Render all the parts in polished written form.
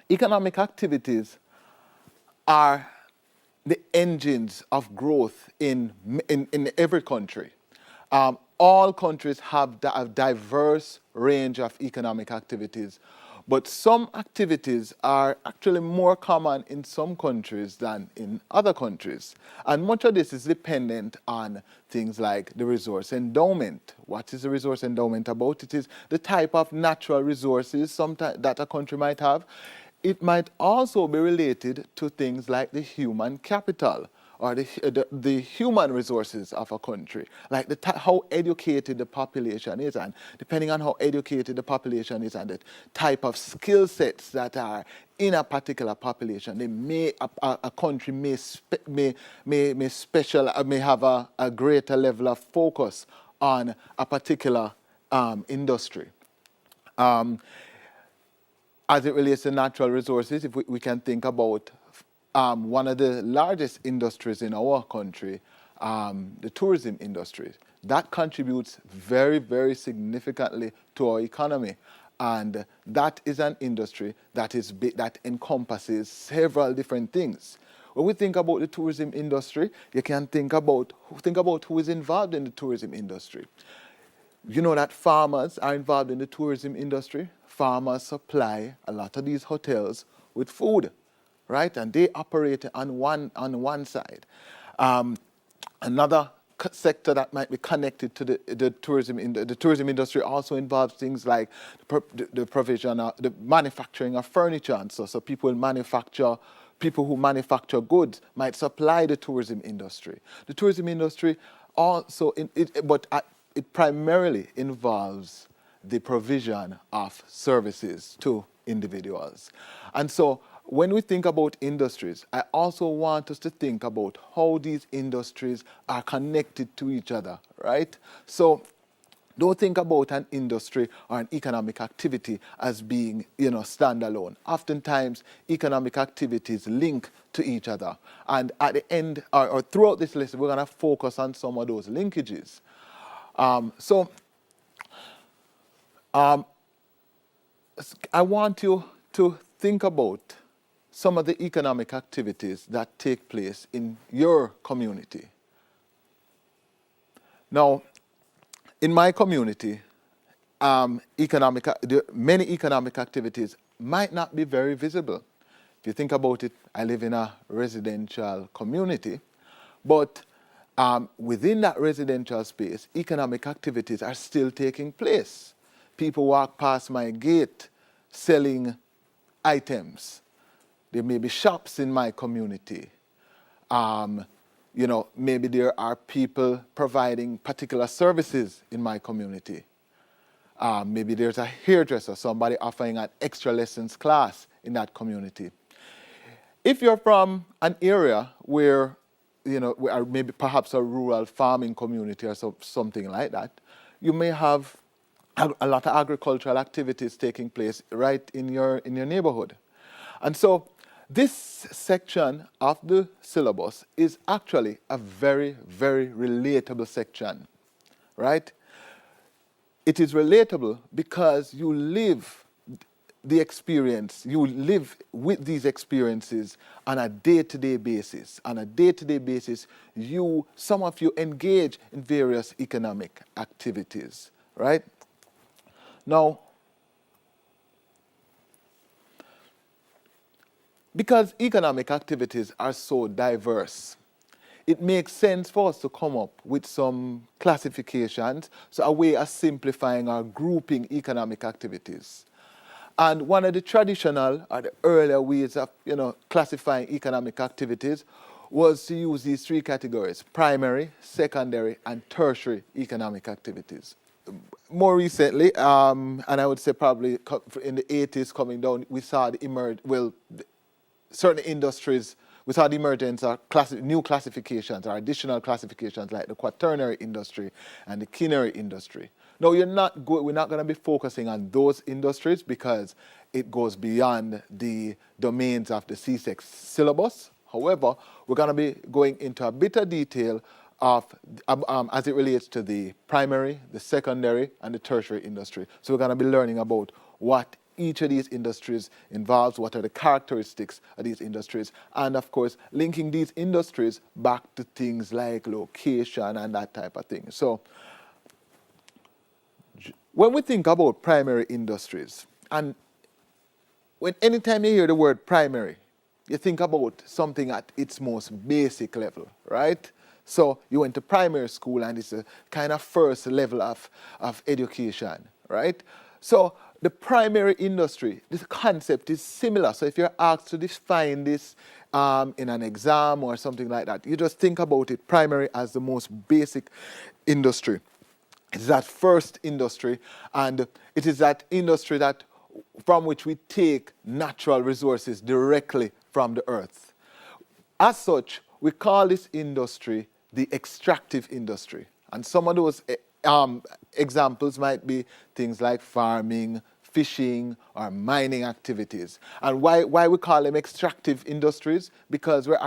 Economic activities are the engines of growth in every country. All countries have a diverse range of economic activities, but some activities are actually more common in some countries than in other countries. And much of this is dependent on things like the resource endowment. What is the resource endowment about? It is the type of natural resources that a country might have. It might also be related to things like the human capital or the human resources of a country, like how educated the population is, and depending on how educated the population is and the type of skill sets that are in a particular population, a country may have a greater level of focus on a particular industry. As it relates to natural resources, if we can think about one of the largest industries in our country, the tourism industry, that contributes very, very significantly to our economy. And that is an industry that encompasses several different things. When we think about the tourism industry, you can think about who is involved in the tourism industry. You know that farmers are involved in the tourism industry. Farmers supply a lot of these hotels with food, right? And they operate on one side. Another sector that might be connected to the tourism industry also involves things like the provision of the manufacturing of furniture, and so people who manufacture goods might supply the tourism industry. The tourism industry also, it primarily involves the provision of services to individuals. And so when we think about industries, I also want us to think about how these industries are connected to each other, right? So don't think about an industry or an economic activity as being, standalone. Oftentimes, economic activities link to each other. And at the end, or throughout this lesson, we're going to focus on some of those linkages. I want you to think about some of the economic activities that take place in your community. Now, in my community, many economic activities might not be very visible. If you think about it, I live in a residential community, but within that residential space, economic activities are still taking place. People walk past my gate selling items. There may be shops in my community. Maybe there are people providing particular services in my community. Maybe there's a hairdresser, somebody offering an extra lessons class in that community. If you're from an area where, maybe perhaps a rural farming community or something like that, you may have a lot of agricultural activities taking place right in your neighborhood. And so this section of the syllabus is actually a very, very relatable section, right? It is relatable because you live the experience, you live with these experiences on a day-to-day basis. On a day-to-day basis, some of you engage in various economic activities, right? Now, because economic activities are so diverse, it makes sense for us to come up with some classifications, so a way of simplifying or grouping economic activities. And one of the traditional or the earlier ways of classifying economic activities was to use these three categories: primary, secondary, and tertiary economic activities. More recently, and I would say probably in the 80s coming down, we saw certain industries, we saw the emergence of new classifications or additional classifications like the quaternary industry and the quinary industry. Now, we're not going to be focusing on those industries because it goes beyond the domains of the CSEC syllabus. However, we're going to be going into a bit of detail as it relates to the primary, the secondary, and the tertiary industry. So we're going to be learning about what each of these industries involves, what are the characteristics of these industries, and of course, linking these industries back to things like location and that type of thing. So when we think about primary industries, and anytime you hear the word primary, you think about something at its most basic level, right? So you went to primary school and it's a kind of first level of education, right? So the primary industry, this concept is similar. So if you're asked to define this in an exam or something like that, you just think about it primary as the most basic industry. It's that first industry, and it is that industry that from which we take natural resources directly from the earth. As such, we call this industry the extractive industry. And some of those examples might be things like farming, fishing, or mining activities. And why we call them extractive industries? Because we're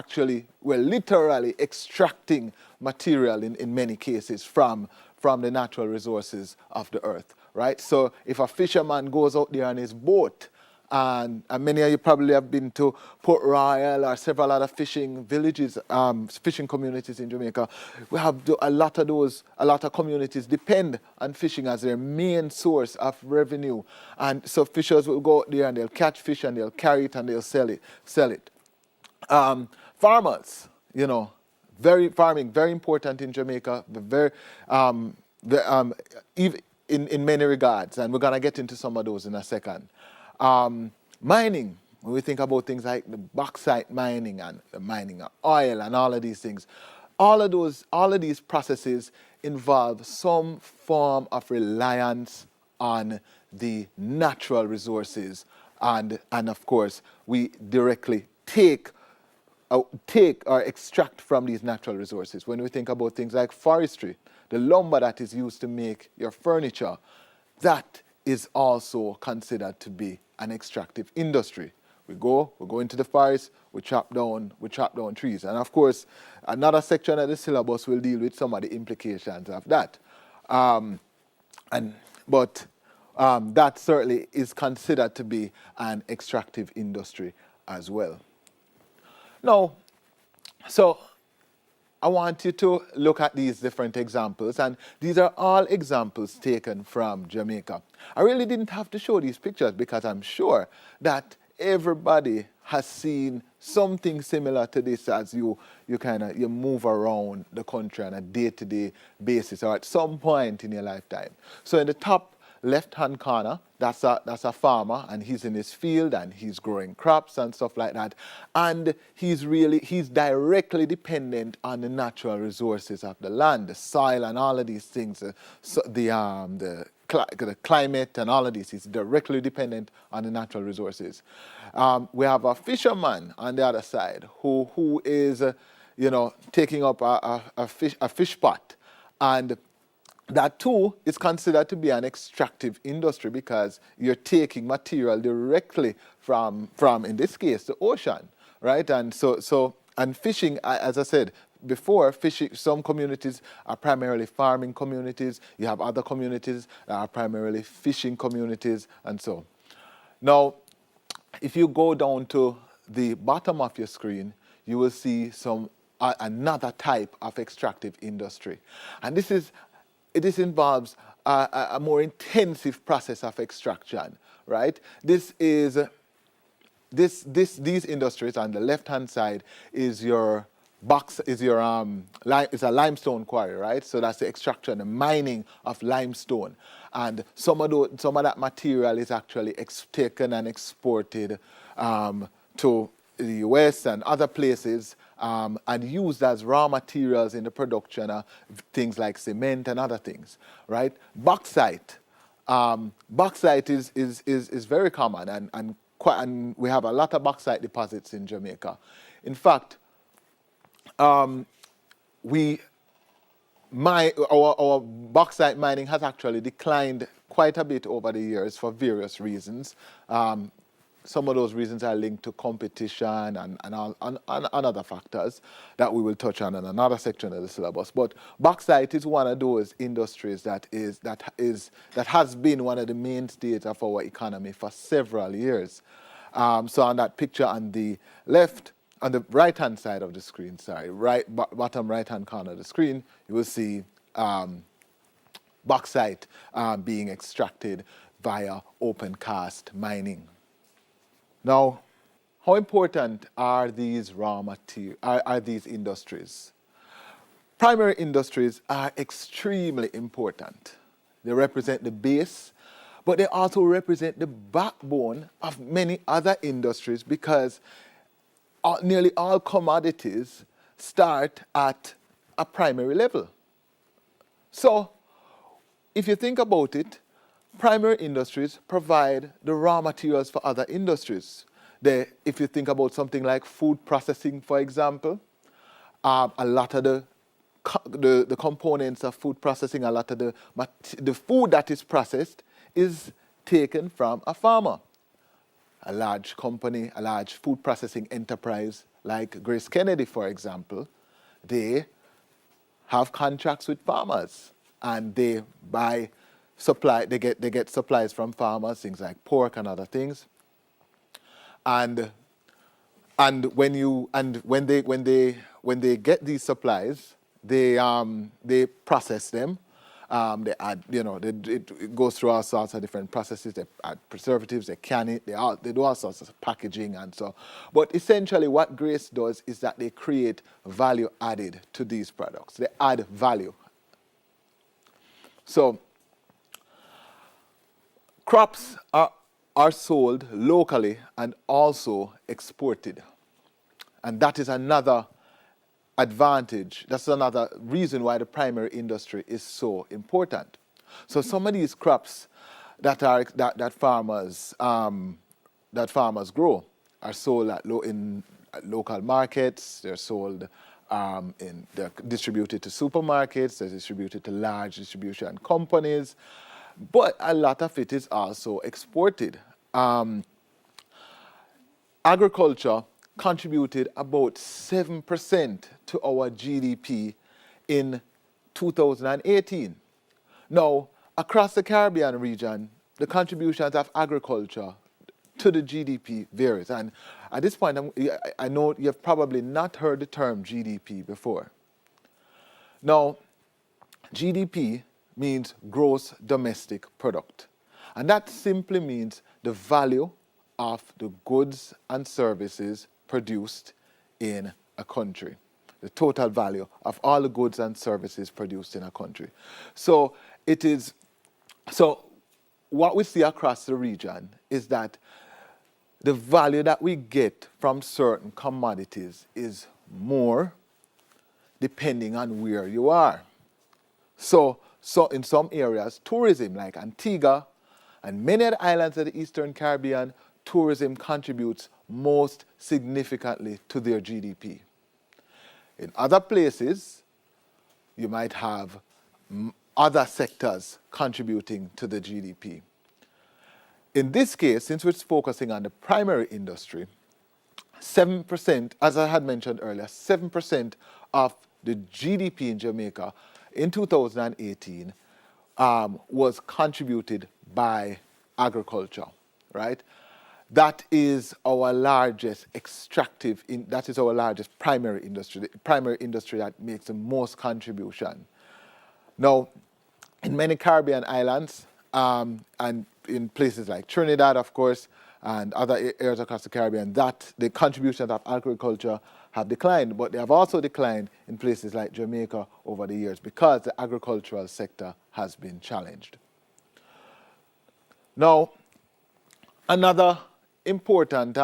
literally extracting material in many cases from the natural resources of the earth, right? So if a fisherman goes out there on his boat, and many of you probably have been to Port Royal or several other fishing villages, fishing communities in Jamaica. We have a lot of communities depend on fishing as their main source of revenue. And so fishers will go out there and they'll catch fish and they'll carry it and they'll sell it. Farmers, farming, very important in Jamaica, even in many regards, and we're going to get into some of those in a second. Mining, when we think about things like the bauxite mining and the mining of oil and all of these things, all of these processes involve some form of reliance on the natural resources, and of course we directly take or extract from these natural resources. When we think about things like forestry, the lumber that is used to make your furniture, that is also considered to be an extractive industry. We go into the forest, we chop down trees. And of course, another section of the syllabus will deal with some of the implications of that. But that certainly is considered to be an extractive industry as well. Now, so I want you to look at these different examples, and these are all examples taken from Jamaica. I really didn't have to show these pictures because I'm sure that everybody has seen something similar to this as you move around the country on a day-to-day basis or at some point in your lifetime. So in the top left-hand corner, that's a farmer, and he's in his field and he's growing crops and stuff like that. And he's directly dependent on the natural resources of the land, the soil and all of these things, the climate and all of this. He's directly dependent on the natural resources. We have a fisherman on the other side who is, taking up a fish pot, and that too is considered to be an extractive industry because you're taking material directly from in this case, the ocean, right? And so fishing, as I said before, fishing, some communities are primarily farming communities. You have other communities that are primarily fishing communities, and so. Now, if you go down to the bottom of your screen, you will see another type of extractive industry, and this involves a more intensive process of extraction, right? These industries on the left-hand side is it's a limestone quarry, right? So that's the extraction, the mining of limestone, and some of that material is actually taken and exported to the US and other places, and used as raw materials in the production of things like cement and other things, right? Bauxite is very common, and we have a lot of bauxite deposits in Jamaica. In fact, our bauxite mining has actually declined quite a bit over the years for various reasons. some of those reasons are linked to competition and other factors that we will touch on in another section of the syllabus. But bauxite is one of those industries that has been one of the mainstays of our economy for several years. So on that picture on the left, on the right-hand side of the screen, bottom right-hand corner of the screen, you will see bauxite being extracted via open cast mining. Now, how important are these are these industries? Primary industries are extremely important. They represent the base, but they also represent the backbone of many other industries because nearly all commodities start at a primary level. So, if you think about it, primary industries provide the raw materials for other industries. If you think about something like food processing, for example, a lot of the components of food processing, a lot of the food that is processed is taken from a farmer. A large company, a large food processing enterprise like Grace Kennedy, for example, they have contracts with farmers and they buy they get supplies from farmers, things like pork and other things. And when they get these supplies, they process them. They add, it goes through all sorts of different processes. They add preservatives, they can it, they do all sorts of packaging and so. But essentially what Grace does is that they create value added to these products. They add value. So crops are sold locally and also exported. And that is another advantage. That's another reason why the primary industry is so important. So some of these crops that farmers grow are sold in local markets. They're sold they're distributed to supermarkets. They're distributed to large distribution companies. But a lot of it is also exported. Agriculture contributed about 7% to our GDP in 2018. Now, across the Caribbean region, the contributions of agriculture to the GDP varies. And at this point, I know you've probably not heard the term GDP before. Now, GDP means gross domestic product. And that simply means the value of the goods and services produced in a country. The total value of all the goods and services produced in a country. So what we see across the region is that the value that we get from certain commodities is more depending on where you are. So in some areas, tourism like Antigua and many of the islands of the Eastern Caribbean, tourism contributes most significantly to their GDP. In other places, you might have other sectors contributing to the GDP. In this case, since we're focusing on the primary industry, 7%, as I had mentioned earlier, 7% of the GDP in Jamaica in 2018 was contributed by agriculture, right? That is our largest that is our largest primary industry, the primary industry that makes the most contribution. Now, in many Caribbean islands, and in places like Trinidad, of course, and other areas across the Caribbean, that the contributions of agriculture have declined, but they have also declined in places like Jamaica over the years because the agricultural sector has been challenged. Now, another important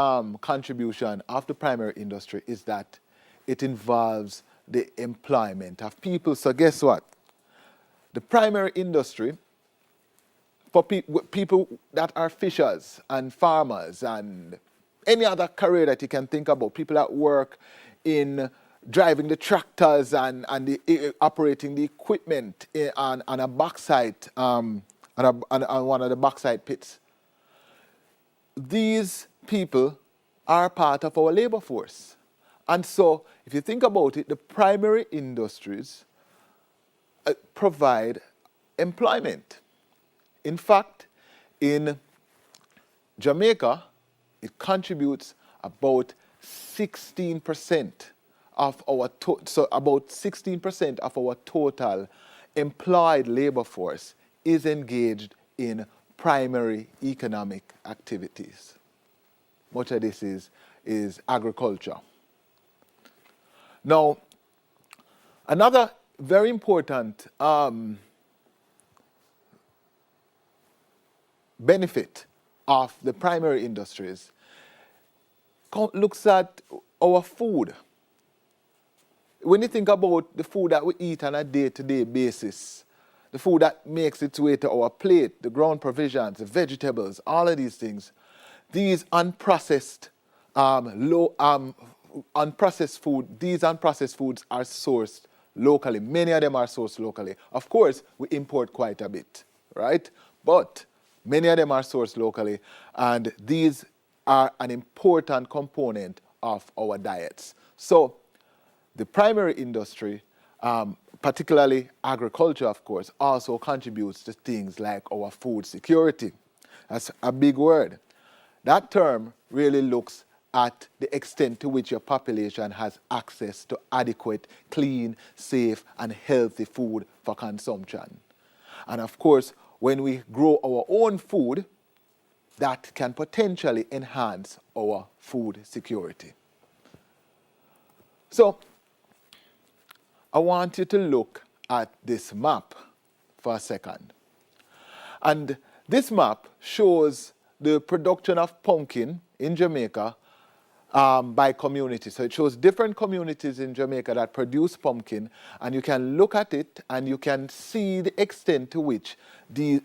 contribution of the primary industry is that it involves the employment of people. So guess what? The primary industry, for people that are fishers and farmers and any other career that you can think about, people that work in driving the tractors and operating the equipment on a bauxite, on one of the bauxite pits. These people are part of our labor force. And so, if you think about it, the primary industries provide employment. In fact, in Jamaica, it contributes about 16% of our so about 16% of our total employed labor force is engaged in primary economic activities. Much of this is agriculture. Now, another very important benefit of the primary industries looks at our food. When you think about the food that we eat on a day-to-day basis, the food that makes its way to our plate, the ground provisions, the vegetables, all of these things, these unprocessed foods are sourced locally. Many of them are sourced locally. Of course, we import quite a bit, right? But many of them are sourced locally, and these are an important component of our diets. So the primary industry, particularly agriculture, of course, also contributes to things like our food security. That's a big word. That term really looks at the extent to which your population has access to adequate, clean, safe, and healthy food for consumption. And of course, when we grow our own food, that can potentially enhance our food security. So, I want you to look at this map for a second. And this map shows the production of pumpkin in Jamaica by community. So it shows different communities in Jamaica that produce pumpkin, and you can look at it and you can see the extent to which the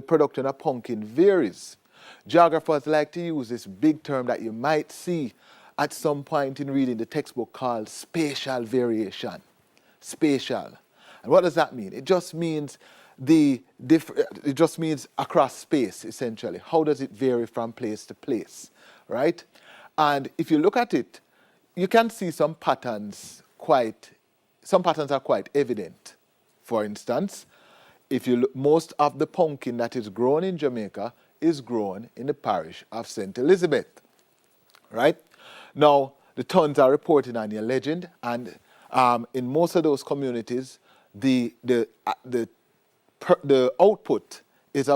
production of pumpkin varies. Geographers like to use this big term that you might see at some point in reading the textbook called spatial variation. Spatial. And what does that mean? It just means it just means across space, essentially. How does it vary from place to place, right? And if you look at it, you can see some patterns are quite evident. For instance, if you look, most of the pumpkin that is grown in Jamaica is grown in the parish of St. Elizabeth, right? Now, the tons are reported on your legend, and in most of those communities, the output is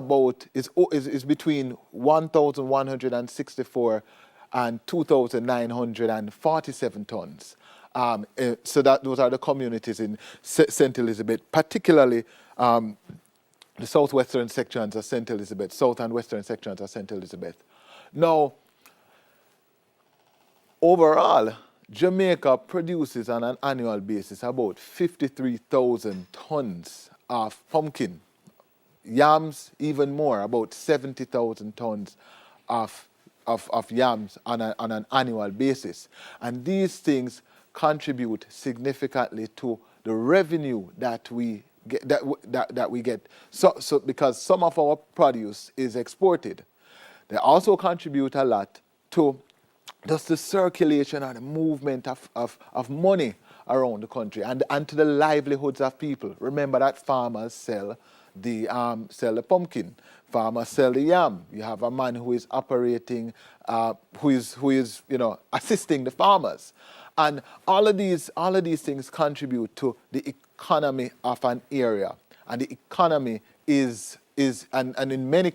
between 1,164 and 2,947 tons. So those are the communities in St. Elizabeth, particularly the southwestern sections of St. Elizabeth, south and western sections of St. Elizabeth. Now, overall, Jamaica produces on an annual basis about 53,000 tons of pumpkin. Yams, even more, about 70,000 tons of yams on an annual basis. And these things contribute significantly to the revenue that we get. That we get. So because some of our produce is exported, they also contribute a lot to just the circulation and the movement of money around the country and to the livelihoods of people. Remember that farmers sell the pumpkin. Farmers sell the yam. You have a man who is operating, who is assisting the farmers, and all of these things contribute to the economy of an area. And the economy is in many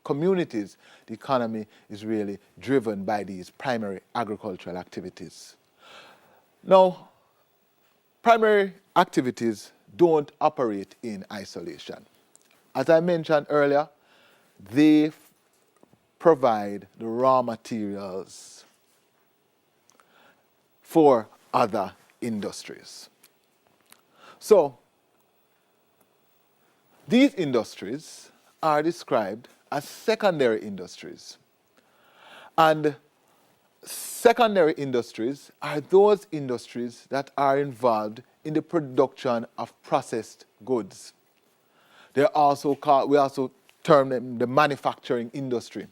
communities, the economy is really driven by these primary agricultural activities. Now, primary activities don't operate in isolation. As I mentioned earlier, they provide the raw materials for other industries. So, these industries are described as secondary industries. And secondary industries are those industries that are involved in the production of processed goods. We also term them the manufacturing industry.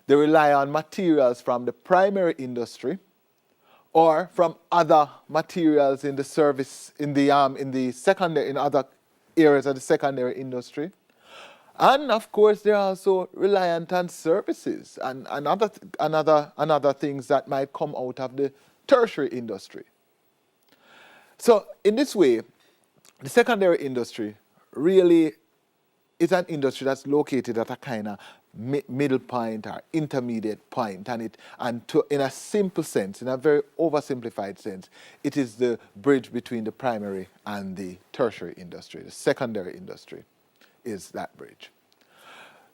They rely on materials from the primary industry or from other materials in the service, in the secondary, in other areas of the secondary industry. And of course, they're also reliant on services and other things that might come out of the tertiary industry. So in this way, the secondary industry really is an industry that's located at a kind of middle point or intermediate point, in a simple sense, in a very oversimplified sense, it is the bridge between the primary and the tertiary industry. The secondary industry is that bridge.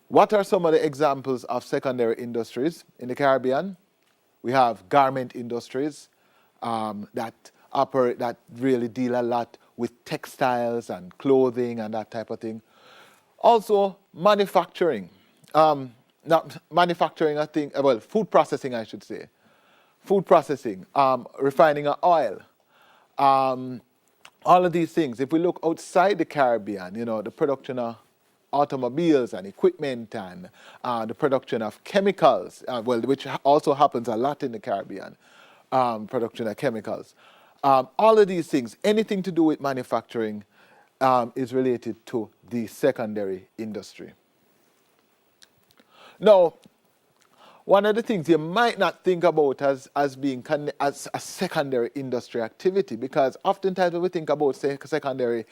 What are some of the examples of secondary industries in the Caribbean? We have garment industries that really deal a lot with textiles and clothing and that type of thing. Also, manufacturing. Food processing, I should say. Food processing, refining of oil. All of these things. If we look outside the Caribbean, the production of automobiles and equipment and the production of chemicals, which also happens a lot in the Caribbean, production of chemicals. All of these things, anything to do with manufacturing, is related to the secondary industry. Now, one of the things you might not think about as being as a secondary industry activity, because oftentimes when we think about secondary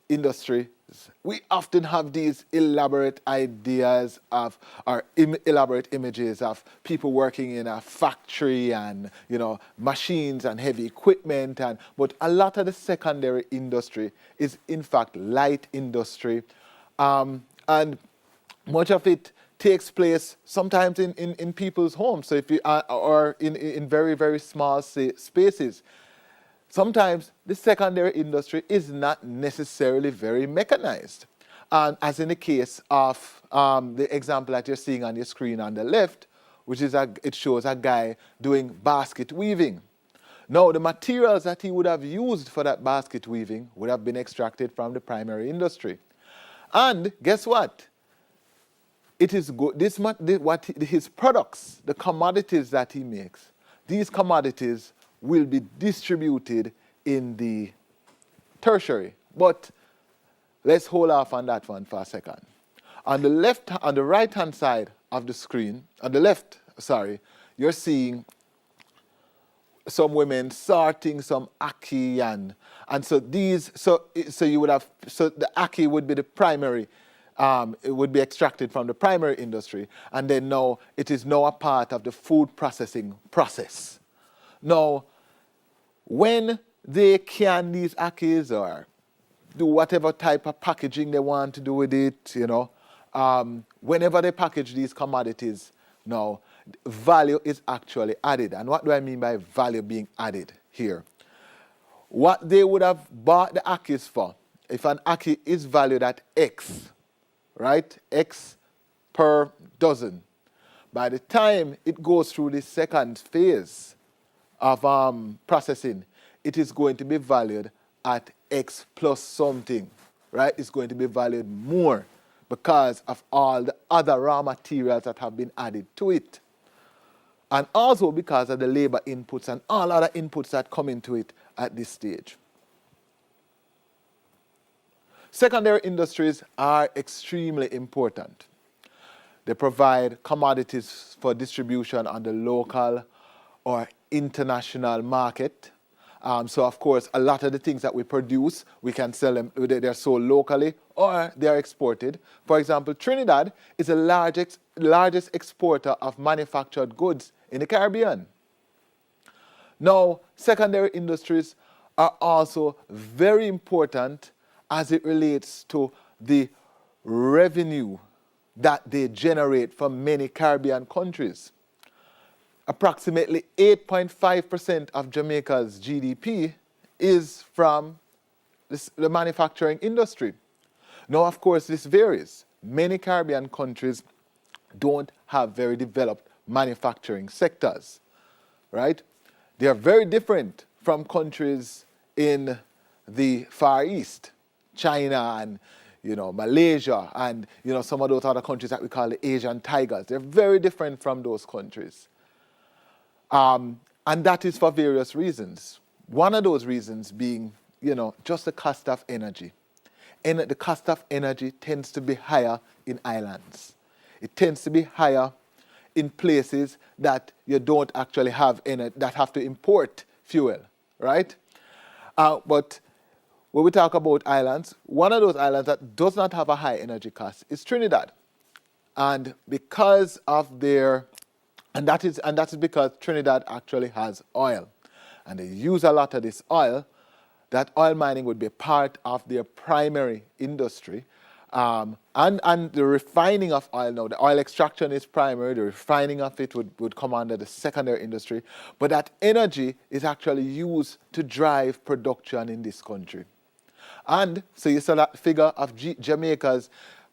industry, we often have these elaborate ideas elaborate images of people working in a factory and machines and heavy equipment, but a lot of the secondary industry is in fact light industry, and much of it takes place sometimes in people's homes. So if you or in very, very small spaces. Sometimes the secondary industry is not necessarily very mechanized. And as in the case of the example that you're seeing on your screen on the left, which is it shows a guy doing basket weaving. Now, the materials that he would have used for that basket weaving would have been extracted from the primary industry. And guess what? It is good. His products, the commodities that he makes, these commodities will be distributed in the tertiary. But let's hold off on that one for a second. On the right-hand side of the screen, you're seeing some women sorting some ackee and so the ackee would be the primary. It would be extracted from the primary industry, and then now it is now a part of the food processing process. Now, when they can these ackees or do whatever type of packaging they want to do with it, whenever they package these commodities, now value is actually added. And what do I mean by value being added here? What they would have bought the ackees for, if an ackee is valued at X, right? X per dozen. By the time it goes through the second phase of processing, it is going to be valued at X plus something, right? It's going to be valued more because of all the other raw materials that have been added to it. And also because of the labor inputs and all other inputs that come into it at this stage. Secondary industries are extremely important. They provide commodities for distribution on the local or international market. So, of course, a lot of the things that we produce, we can sell them, they're sold locally or they're exported. For example, Trinidad is the largest exporter of manufactured goods in the Caribbean. Now, secondary industries are also very important as it relates to the revenue that they generate from many Caribbean countries. Approximately 8.5% of Jamaica's GDP is from the manufacturing industry. Now, of course, this varies. Many Caribbean countries don't have very developed manufacturing sectors, right? They are very different from countries in the Far East, China and Malaysia, and some of those other countries that we call the Asian tigers. They're very different from those countries. And that is for various reasons. One of those reasons being, just the cost of energy. And the cost of energy tends to be higher in islands. It tends to be higher in places that you don't actually have that have to import fuel, right? But when we talk about islands, one of those islands that does not have a high energy cost is Trinidad. And because of that is because Trinidad actually has oil. And they use a lot of this oil. That oil mining would be part of their primary industry. And the refining of oil now, the oil extraction is primary, the refining of it would come under the secondary industry. But that energy is actually used to drive production in this country. And so you saw that figure of Jamaica's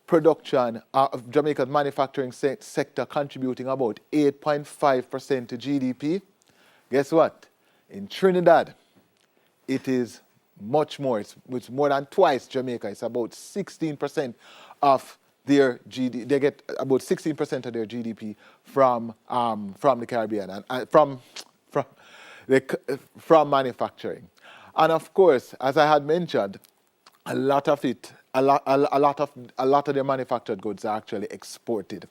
production, of Jamaica's manufacturing sector contributing about 8.5% to GDP. Guess what? In Trinidad, it is much more. It's more than twice Jamaica. It's about 16% of their GDP. They get about 16% of their GDP from the Caribbean and from manufacturing. And of course, as I had mentioned, a lot of their manufactured goods are actually exported.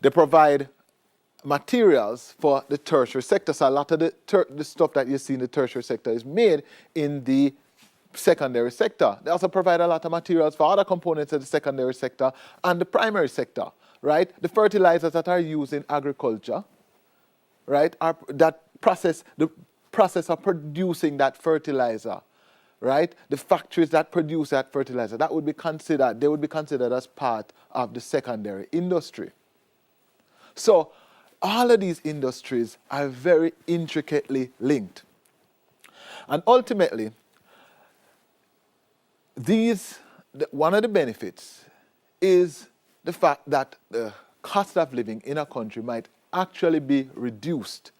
They provide materials for the tertiary sector. So a lot of the stuff that you see in the tertiary sector is made in the secondary sector. They also provide a lot of materials for other components of the secondary sector and the primary sector, right? The fertilizers that are used in agriculture, right, the process of producing that fertilizer, right? The factories that produce that fertilizer, they would be considered as part of the secondary industry. So all of these industries are very intricately linked. And ultimately, one of the benefits is the fact that the cost of living in a country might actually be reduced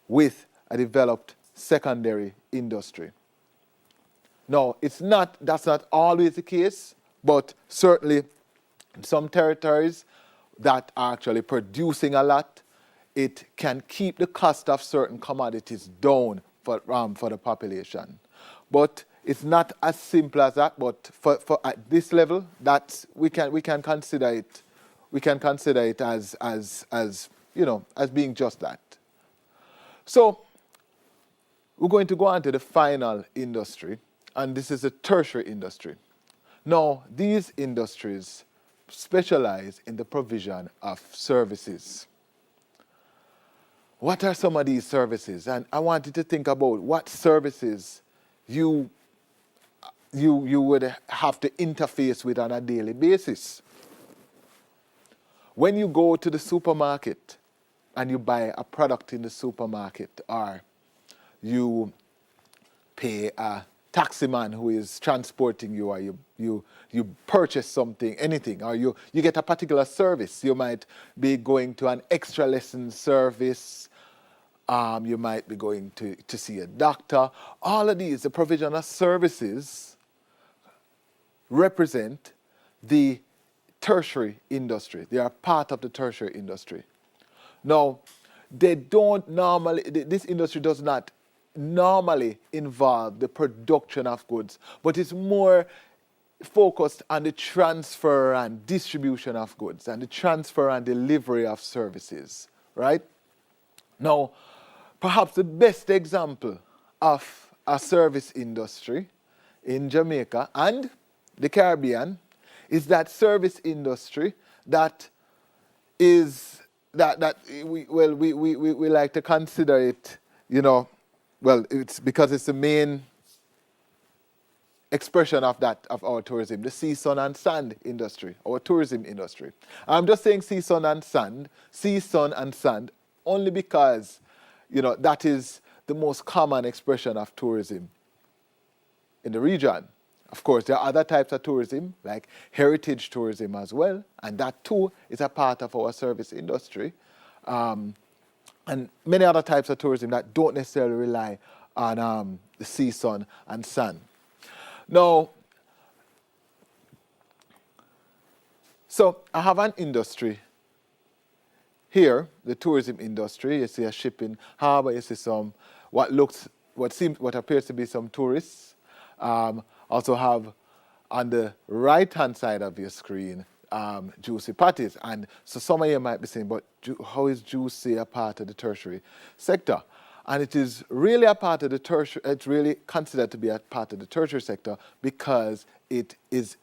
with a developed secondary industry. Now, that's not always the case, but certainly in some territories that are actually producing a lot, it can keep the cost of certain commodities down for the population. But it's not as simple as that. But for at this level, we can consider it. We can consider it as being just that. So we're going to go on to the final industry, and this is the tertiary industry. Now, these industries specialize in the provision of services. What are some of these services? And I want you to think about what services you would have to interface with on a daily basis. When you go to the supermarket and you buy a product in the supermarket, or you pay a taximan who is transporting you, or you purchase something, anything, or you get a particular service. You might be going to an extra lesson service. You might be going to see a doctor. All of these, the provision of services, represent the tertiary industry. They are part of the tertiary industry. Now, this industry does not normally involve the production of goods, but it's more focused on the transfer and distribution of goods and the transfer and delivery of services, right? Now, perhaps the best example of a service industry in Jamaica and the Caribbean is that service industry that we like to consider it, it's because it's the main expression of our tourism, the sea, sun, and sand industry, our tourism industry. I'm just saying sea, sun, and sand, only because, that is the most common expression of tourism in the region. Of course, there are other types of tourism, like heritage tourism as well, and that too is a part of our service industry. And many other types of tourism that don't necessarily rely on the sea, sun, and sand. Now, So I have an industry here, the tourism industry. You see a shipping harbor, you see some what appears to be some tourists. Also have on the right-hand side of your screen juicy patties. And so some of you might be saying, but how is juicy a part of the tertiary sector? And it is really a part of the tertiary, it's really considered to be a part of the tertiary sector because it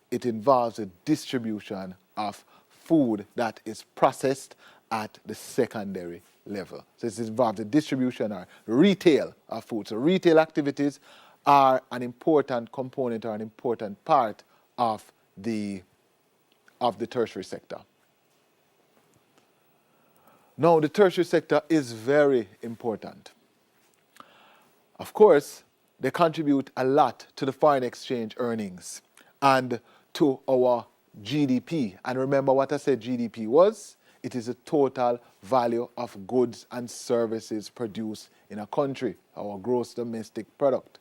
involves the distribution of food that is processed at the secondary level. So it involves the distribution or retail of food. So retail activities are an important component or an important part of the tertiary sector. Now, the tertiary sector is very important. Of course, they contribute a lot to the foreign exchange earnings and to our GDP. And remember what I said GDP was? It is the total value of goods and services produced in a country, our gross domestic product.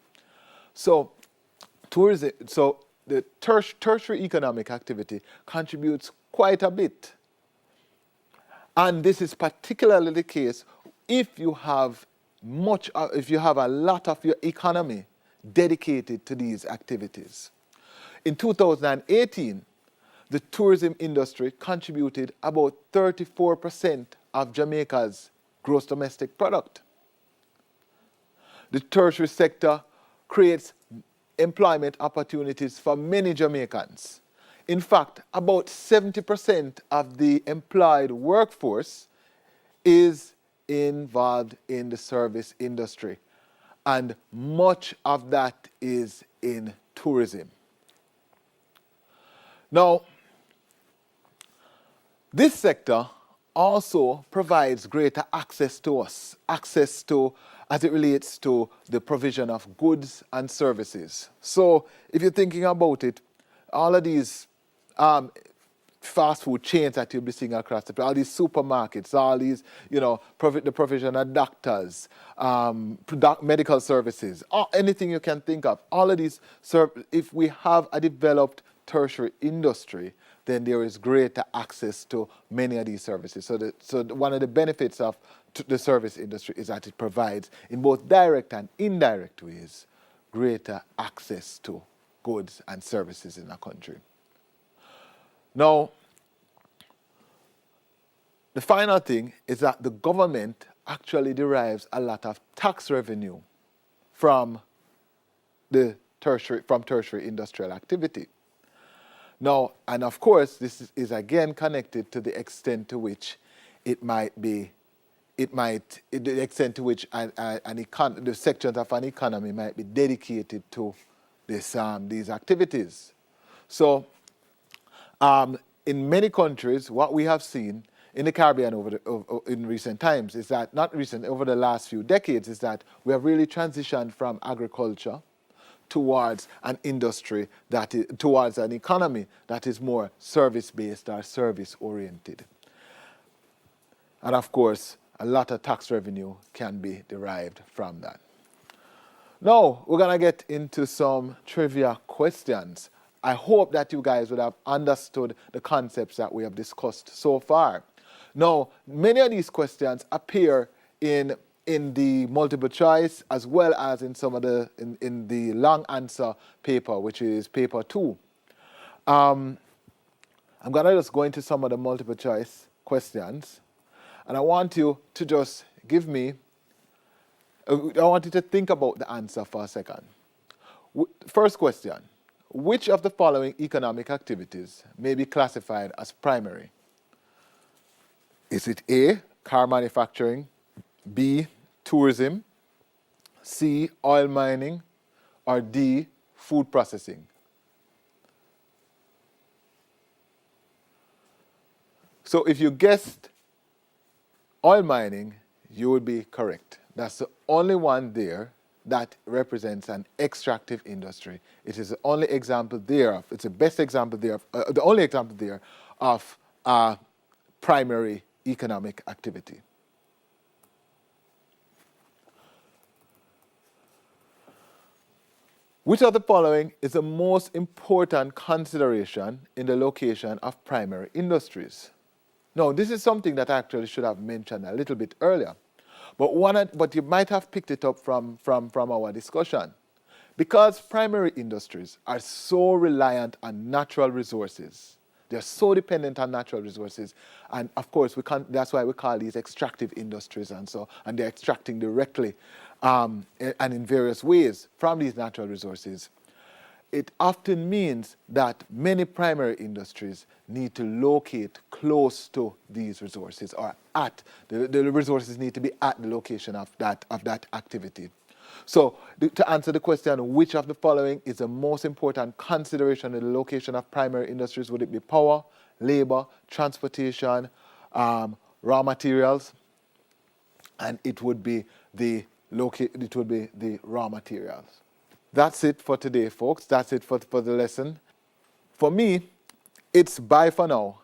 So, the tertiary economic activity contributes quite a bit. And this is particularly the case if you have a lot of your economy dedicated to these activities. In 2018, the tourism industry contributed about 34% of Jamaica's gross domestic product. The tertiary sector creates employment opportunities for many Jamaicans. In fact, about 70% of the employed workforce is involved in the service industry, and much of that is in tourism. Now, this sector also provides greater access as it relates to the provision of goods and services. So if you're thinking about it, all of these fast food chains that you'll be seeing across the place, all these supermarkets, all these, the provision of doctors, medical services, anything you can think of, all of these, if we have a developed tertiary industry, then there is greater access to many of these services. So one of the benefits of the service industry is that it provides, in both direct and indirect ways, greater access to goods and services in a country. Now, the final thing is that the government actually derives a lot of tax revenue from tertiary industrial activity. Now, and of course, this is again connected to the extent to which the sections of an economy might be dedicated to these activities. So, in many countries, what we have seen in the Caribbean in recent times is that, over the last few decades, is that we have really transitioned from agriculture towards an industry towards an economy that is more service-based or service-oriented. And of course, a lot of tax revenue can be derived from that. Now, we're going to get into some trivia questions. I hope that you guys would have understood the concepts that we have discussed so far. Now, many of these questions appear in the multiple choice as well as in some of in the long answer paper, which is paper 2. I'm going to just go into some of the multiple choice questions, and I want you to just give me, I want you to think about the answer for a second. First question, which of the following economic activities may be classified as primary? Is it A, car manufacturing, B, tourism, C, oil mining, or D, food processing? So if you guessed oil mining, you would be correct. That's the only one there that represents an extractive industry. It is the only example thereof, it's the best example thereof, the only example there of primary economic activity. Which of the following is the most important consideration in the location of primary industries? Now, this is something that I actually should have mentioned a little bit earlier, but you might have picked it up from our discussion. Because primary industries are so reliant on natural resources, they're so dependent on natural resources, and of course that's why we call these extractive industries, and they're extracting directly and in various ways from these natural resources. It often means that many primary industries need to locate close to these resources, or at the resources need to be at the location of that activity. So to answer the question, which of the following is the most important consideration in the location of primary industries? Would it be power, labor, transportation, raw materials? And it would be the raw materials. That's it for today, folks. That's it for the lesson. For me, it's bye for now.